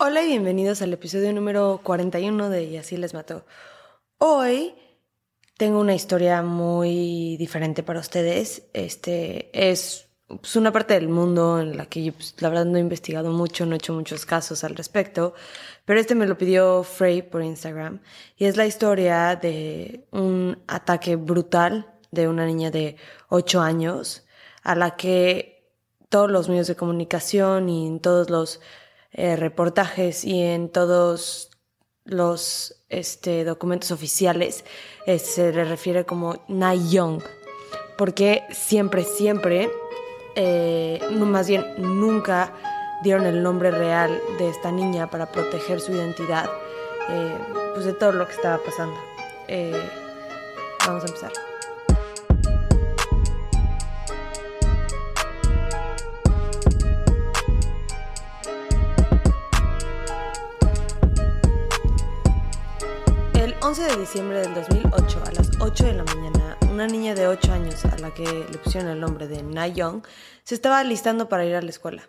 Hola y bienvenidos al episodio número 41 de Y así les mató. Hoy tengo una historia muy diferente para ustedes. Es una parte del mundo en la que yo, la verdad, no he investigado mucho, no he hecho muchos casos al respecto, pero me lo pidió Frey por Instagram y es la historia de un ataque brutal de una niña de 8 años a la que todos los medios de comunicación y en todos los reportajes y en todos los documentos oficiales se le refiere como Na Young, porque siempre, más bien nunca dieron el nombre real de esta niña para proteger su identidad, pues de todo lo que estaba pasando. Vamos a empezar. El 11 de diciembre del 2008, a las 8 de la mañana, una niña de 8 años, a la que le pusieron el nombre de Na Young, se estaba alistando para ir a la escuela.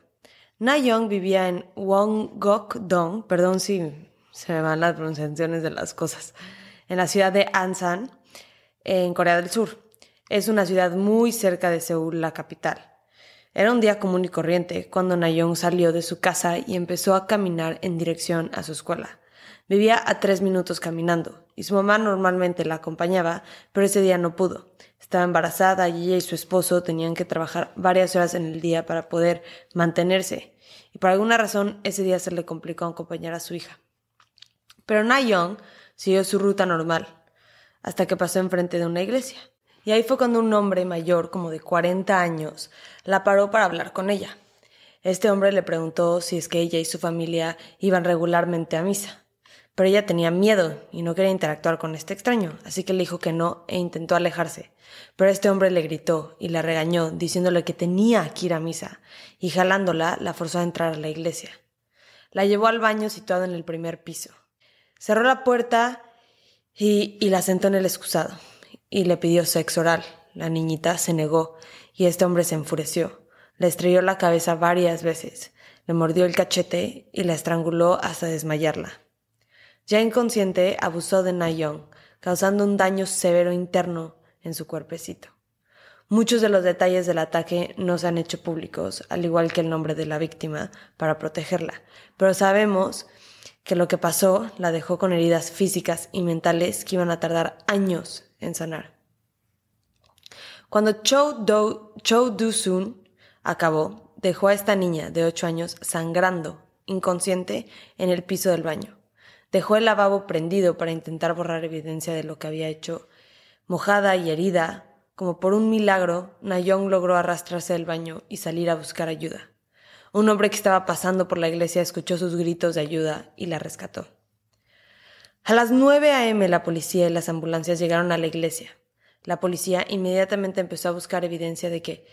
Na Young vivía en Wonggok-dong, perdón si se me van las pronunciaciones de las cosas, en la ciudad de Ansan, en Corea del Sur. Es una ciudad muy cerca de Seúl, la capital. Era un día común y corriente cuando Na Young salió de su casa y empezó a caminar en dirección a su escuela. Vivía a 3 minutos caminando y su mamá normalmente la acompañaba, pero ese día no pudo. Estaba embarazada y ella y su esposo tenían que trabajar varias horas en el día para poder mantenerse. Y por alguna razón ese día se le complicó acompañar a su hija. Pero Na Young siguió su ruta normal hasta que pasó enfrente de una iglesia. Y ahí fue cuando un hombre mayor, como de 40 años, la paró para hablar con ella. Este hombre le preguntó si es que ella y su familia iban regularmente a misa. Pero ella tenía miedo y no quería interactuar con este extraño, así que le dijo que no e intentó alejarse. Pero este hombre le gritó y la regañó, diciéndole que tenía que ir a misa, y jalándola la forzó a entrar a la iglesia. La llevó al baño situado en el primer piso. Cerró la puerta y la sentó en el excusado, y le pidió sexo oral. La niñita se negó, y este hombre se enfureció. Le estrelló la cabeza varias veces, le mordió el cachete y la estranguló hasta desmayarla. Ya inconsciente, abusó de Na Young, causando un daño severo interno en su cuerpecito. Muchos de los detalles del ataque no se han hecho públicos, al igual que el nombre de la víctima, para protegerla, pero sabemos que lo que pasó la dejó con heridas físicas y mentales que iban a tardar años en sanar. Cuando Cho Do-sun acabó, dejó a esta niña de 8 años sangrando, inconsciente, en el piso del baño. Dejó el lavabo prendido para intentar borrar evidencia de lo que había hecho. Mojada y herida, como por un milagro, Na Young logró arrastrarse del baño y salir a buscar ayuda. Un hombre que estaba pasando por la iglesia escuchó sus gritos de ayuda y la rescató. A las 9 a.m. la policía y las ambulancias llegaron a la iglesia. La policía inmediatamente empezó a buscar evidencia de que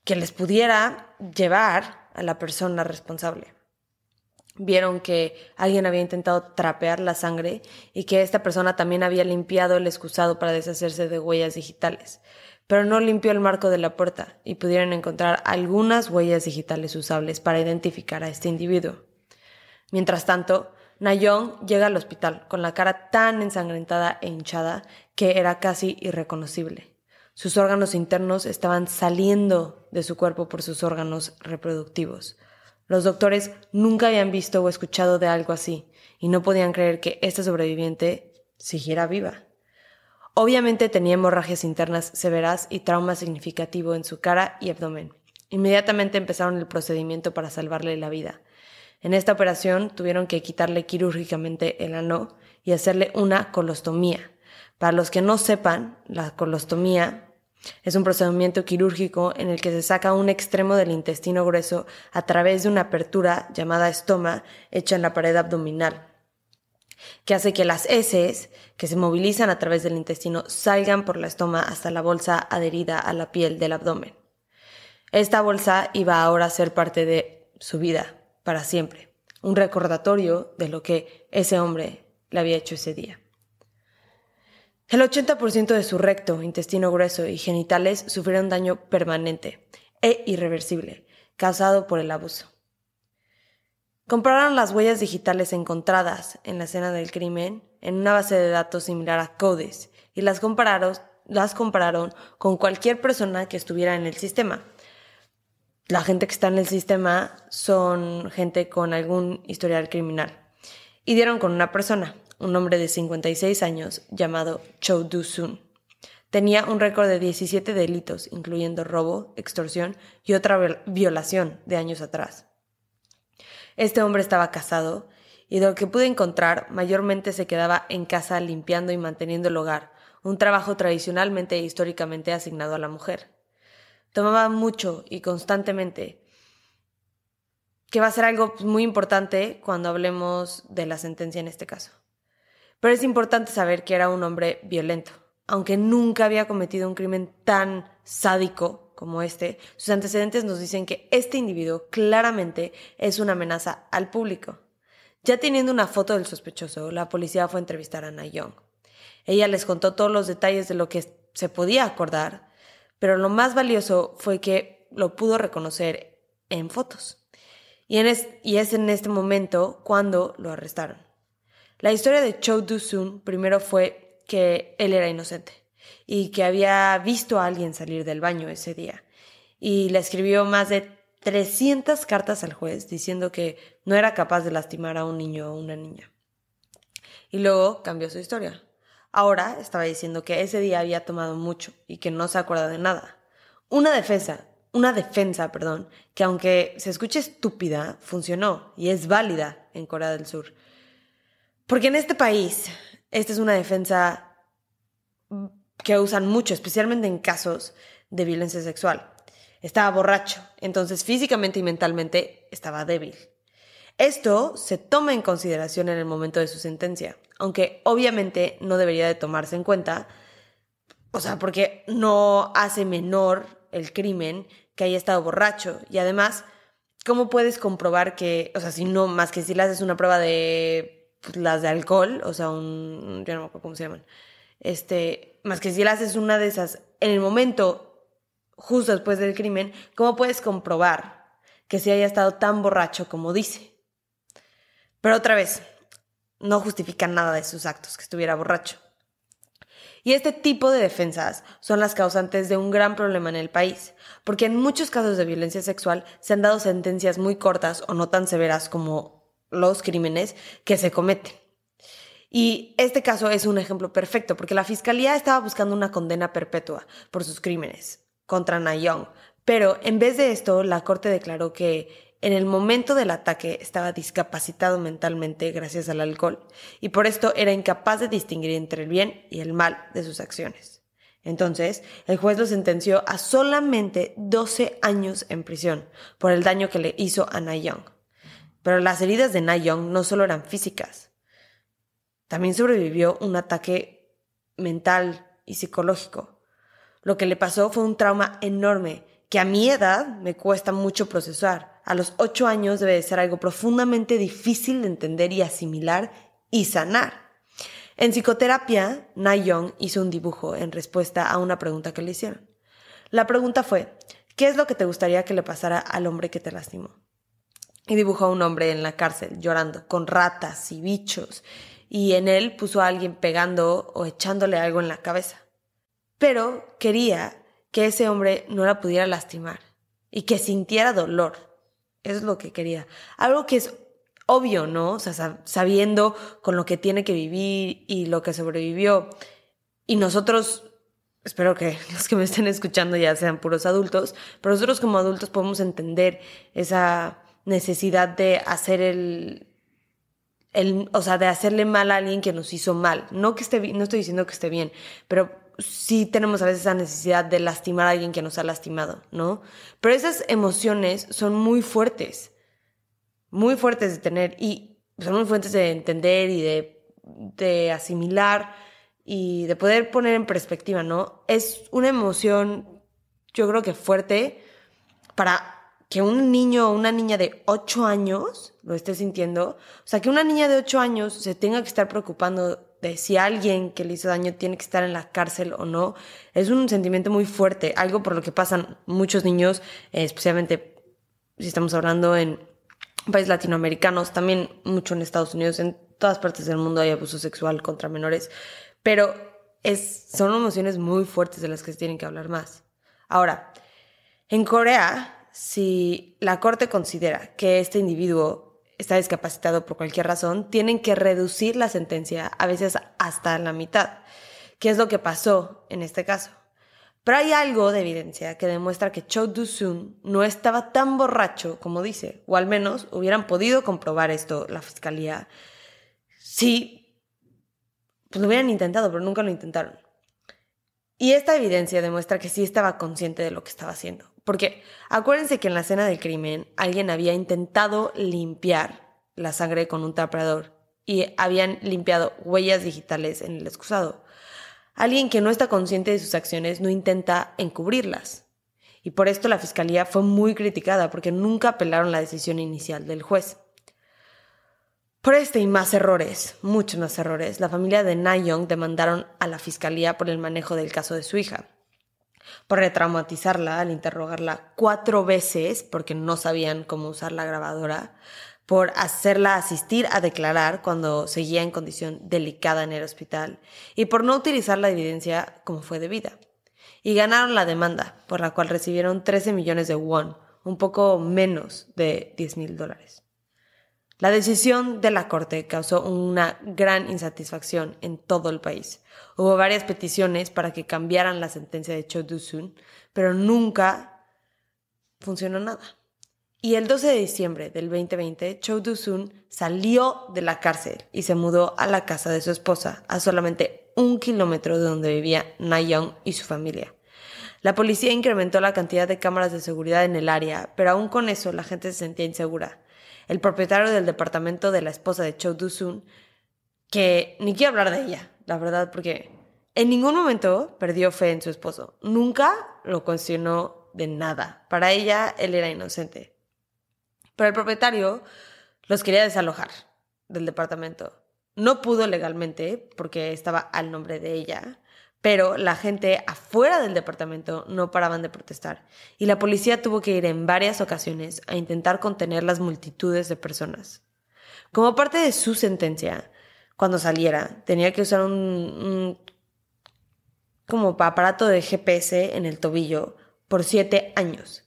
les pudiera llevar a la persona responsable. Vieron que alguien había intentado trapear la sangre y que esta persona también había limpiado el excusado para deshacerse de huellas digitales, pero no limpió el marco de la puerta y pudieron encontrar algunas huellas digitales usables para identificar a este individuo. Mientras tanto, Na Young llega al hospital con la cara tan ensangrentada e hinchada que era casi irreconocible. Sus órganos internos estaban saliendo de su cuerpo por sus órganos reproductivos. Los doctores nunca habían visto o escuchado de algo así y no podían creer que esta sobreviviente siguiera viva. Obviamente tenía hemorragias internas severas y trauma significativo en su cara y abdomen. Inmediatamente empezaron el procedimiento para salvarle la vida. En esta operación tuvieron que quitarle quirúrgicamente el ano y hacerle una colostomía. Para los que no sepan, la colostomía es un procedimiento quirúrgico en el que se saca un extremo del intestino grueso a través de una apertura llamada estoma hecha en la pared abdominal, que hace que las heces que se movilizan a través del intestino salgan por la estoma hasta la bolsa adherida a la piel del abdomen. Esta bolsa iba ahora a ser parte de su vida para siempre, un recordatorio de lo que ese hombre le había hecho ese día. El 80% de su recto, intestino grueso y genitales sufrieron daño permanente e irreversible, causado por el abuso. Compararon las huellas digitales encontradas en la escena del crimen en una base de datos similar a CODIS y las compararon con cualquier persona que estuviera en el sistema. La gente que está en el sistema son gente con algún historial criminal. Y dieron con una persona, un hombre de 56 años llamado Cho Do-soon. Tenía un récord de 17 delitos, incluyendo robo, extorsión y otra violación de años atrás. Este hombre estaba casado y de lo que pude encontrar, mayormente se quedaba en casa limpiando y manteniendo el hogar, un trabajo tradicionalmente e históricamente asignado a la mujer. Tomaba mucho y constantemente, que va a ser algo muy importante cuando hablemos de la sentencia en este caso. Pero es importante saber que era un hombre violento. Aunque nunca había cometido un crimen tan sádico como este, sus antecedentes nos dicen que este individuo claramente es una amenaza al público. Ya teniendo una foto del sospechoso, la policía fue a entrevistar a Na-young. Ella les contó todos los detalles de lo que se podía acordar, pero lo más valioso fue que lo pudo reconocer en fotos. Y es en este momento cuando lo arrestaron. La historia de Cho Do-soon primero fue que él era inocente y que había visto a alguien salir del baño ese día. Y le escribió más de 300 cartas al juez diciendo que no era capaz de lastimar a un niño o una niña. Y luego cambió su historia. Ahora estaba diciendo que ese día había tomado mucho y que no se acuerda de nada. Una defensa, que aunque se escuche estúpida, funcionó y es válida en Corea del Sur. Porque en este país, esta es una defensa que usan mucho, especialmente en casos de violencia sexual. Estaba borracho, entonces físicamente y mentalmente estaba débil. Esto se toma en consideración en el momento de su sentencia, aunque obviamente no debería de tomarse en cuenta, porque no hace menor el crimen que haya estado borracho. Y además, ¿cómo puedes comprobar que, si no, más que si le haces una prueba de las de alcohol, yo no me acuerdo cómo se llaman, más que si le haces una de esas en el momento justo después del crimen, ¿cómo puedes comprobar que si haya estado tan borracho como dice? Pero otra vez, no justifica nada de sus actos que estuviera borracho. Y este tipo de defensas son las causantes de un gran problema en el país, porque en muchos casos de violencia sexual se han dado sentencias muy cortas o no tan severas como los crímenes que se cometen. Y este caso es un ejemplo perfecto, porque la fiscalía estaba buscando una condena perpetua por sus crímenes contra Na-young, pero en vez de esto, la corte declaró que en el momento del ataque estaba discapacitado mentalmente gracias al alcohol y por esto era incapaz de distinguir entre el bien y el mal de sus acciones. Entonces, el juez lo sentenció a solamente 12 años en prisión por el daño que le hizo a Na-young. Pero las heridas de Na-young no solo eran físicas, también sobrevivió un ataque mental y psicológico. Lo que le pasó fue un trauma enorme que a mi edad me cuesta mucho procesar. A los 8 años debe de ser algo profundamente difícil de entender y asimilar y sanar. En psicoterapia, Na-young hizo un dibujo en respuesta a una pregunta que le hicieron. La pregunta fue, ¿qué es lo que te gustaría que le pasara al hombre que te lastimó? Y dibujó a un hombre en la cárcel llorando, con ratas y bichos, y en él puso a alguien pegando o echándole algo en la cabeza. Pero quería que ese hombre no la pudiera lastimar y que sintiera dolor. Eso es lo que quería. Algo que es obvio, ¿no? Sabiendo con lo que tiene que vivir y lo que sobrevivió. Y nosotros, espero que los que me estén escuchando ya sean puros adultos, pero nosotros como adultos podemos entender esa necesidad de hacer de hacerle mal a alguien que nos hizo mal. No estoy diciendo que esté bien, pero sí tenemos a veces esa necesidad de lastimar a alguien que nos ha lastimado, ¿no? Pero esas emociones son muy fuertes de tener y son muy fuertes de entender y de asimilar y de poder poner en perspectiva, ¿no? Es una emoción, yo creo que fuerte para que un niño o una niña de 8 años lo esté sintiendo. Que una niña de 8 años se tenga que estar preocupando de si alguien que le hizo daño tiene que estar en la cárcel o no, es un sentimiento muy fuerte, algo por lo que pasan muchos niños, especialmente si estamos hablando en países latinoamericanos, también mucho en Estados Unidos, en todas partes del mundo hay abuso sexual contra menores, pero son emociones muy fuertes de las que se tienen que hablar más. Ahora, en Corea, si la corte considera que este individuo está discapacitado por cualquier razón, tienen que reducir la sentencia, a veces hasta la mitad, que es lo que pasó en este caso. Pero hay algo de evidencia que demuestra que Cho Do-sun no estaba tan borracho como dice, o al menos hubieran podido comprobar esto la fiscalía si lo hubieran intentado, pero nunca lo intentaron. Y esta evidencia demuestra que sí estaba consciente de lo que estaba haciendo. Porque acuérdense que en la escena del crimen alguien había intentado limpiar la sangre con un trapeador y habían limpiado huellas digitales en el excusado. Alguien que no está consciente de sus acciones no intenta encubrirlas. Y por esto la fiscalía fue muy criticada porque nunca apelaron la decisión inicial del juez. Por este y más errores, muchos más errores, la familia de Na-young demandaron a la fiscalía por el manejo del caso de su hija, por retraumatizarla al interrogarla 4 veces porque no sabían cómo usar la grabadora, por hacerla asistir a declarar cuando seguía en condición delicada en el hospital y por no utilizar la evidencia como fue debida. Y ganaron la demanda, por la cual recibieron 13 millones de won, un poco menos de $10,000. La decisión de la corte causó una gran insatisfacción en todo el país. Hubo varias peticiones para que cambiaran la sentencia de Cho Do-sun, pero nunca funcionó nada. Y el 12 de diciembre del 2020, Cho Do-sun salió de la cárcel y se mudó a la casa de su esposa, a solamente 1 kilómetro de donde vivía Na-young y su familia. La policía incrementó la cantidad de cámaras de seguridad en el área, pero aún con eso la gente se sentía insegura. El propietario del departamento de la esposa de Cho Do-sun, que ni quiero hablar de ella, la verdad, porque en ningún momento perdió fe en su esposo. Nunca lo cuestionó de nada. Para ella, él era inocente. Pero el propietario los quería desalojar del departamento. No pudo legalmente porque estaba al nombre de ella, pero la gente afuera del departamento no paraban de protestar y la policía tuvo que ir en varias ocasiones a intentar contener las multitudes de personas. Como parte de su sentencia, cuando saliera, tenía que usar un como aparato de GPS en el tobillo por 7 años.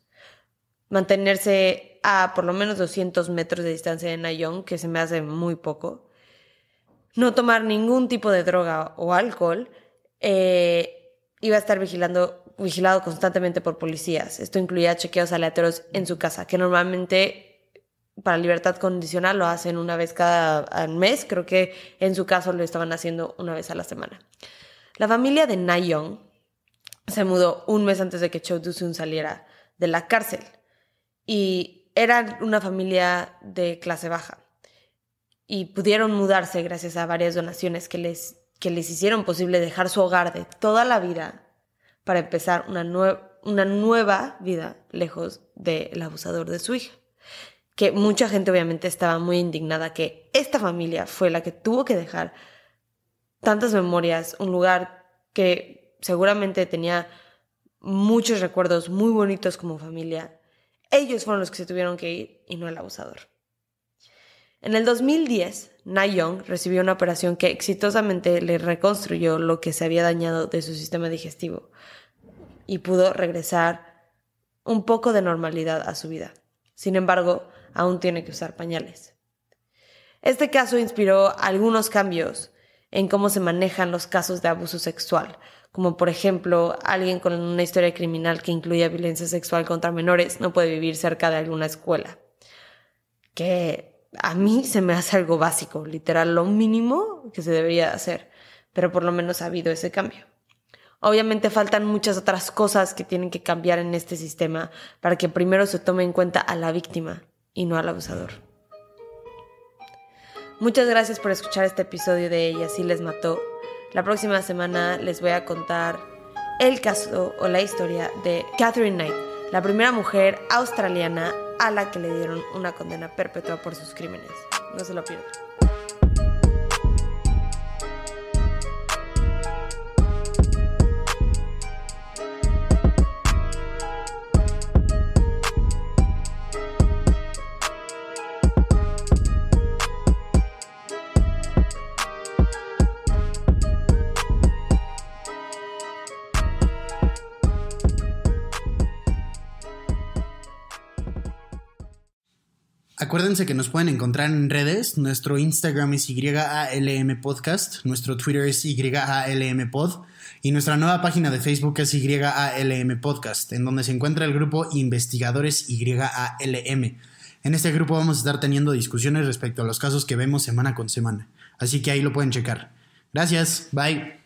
Mantenerse a por lo menos 200 metros de distancia de Na-young, que se me hace muy poco. No tomar ningún tipo de droga o alcohol. Iba a estar vigilado constantemente por policías. Esto incluía chequeos aleatorios en su casa, que normalmente para libertad condicional lo hacen una vez cada mes. Creo que en su caso lo estaban haciendo una vez a la semana. La familia de Na-young se mudó un mes antes de que Cho Do-sun saliera de la cárcel. Y era una familia de clase baja. Y pudieron mudarse gracias a varias donaciones que les hicieron posible dejar su hogar de toda la vida para empezar una nueva vida lejos del abusador de su hija. Que mucha gente obviamente estaba muy indignada que esta familia fue la que tuvo que dejar tantas memorias, un lugar que seguramente tenía muchos recuerdos muy bonitos como familia. Ellos fueron los que se tuvieron que ir y no el abusador. En el 2010, Na-young recibió una operación que exitosamente le reconstruyó lo que se había dañado de su sistema digestivo y pudo regresar un poco de normalidad a su vida. Sin embargo, aún tiene que usar pañales. Este caso inspiró algunos cambios en cómo se manejan los casos de abuso sexual, como por ejemplo, alguien con una historia criminal que incluya violencia sexual contra menores no puede vivir cerca de alguna escuela, que a mí se me hace algo básico, literal, lo mínimo que se debería hacer, pero por lo menos ha habido ese cambio. Obviamente faltan muchas otras cosas que tienen que cambiar en este sistema para que primero se tome en cuenta a la víctima y no al abusador. Muchas gracias por escuchar este episodio de Y así les mató. La próxima semana les voy a contar el caso o la historia de Katherine Knight, la primera mujer australiana a la que le dieron una condena perpetua por sus crímenes. No se lo pierdan. Acuérdense que nos pueden encontrar en redes. Nuestro Instagram es YALM Podcast, nuestro Twitter es YALM Pod y nuestra nueva página de Facebook es YALM Podcast, en donde se encuentra el grupo Investigadores YALM. En este grupo vamos a estar teniendo discusiones respecto a los casos que vemos semana con semana, así que ahí lo pueden checar. Gracias, bye.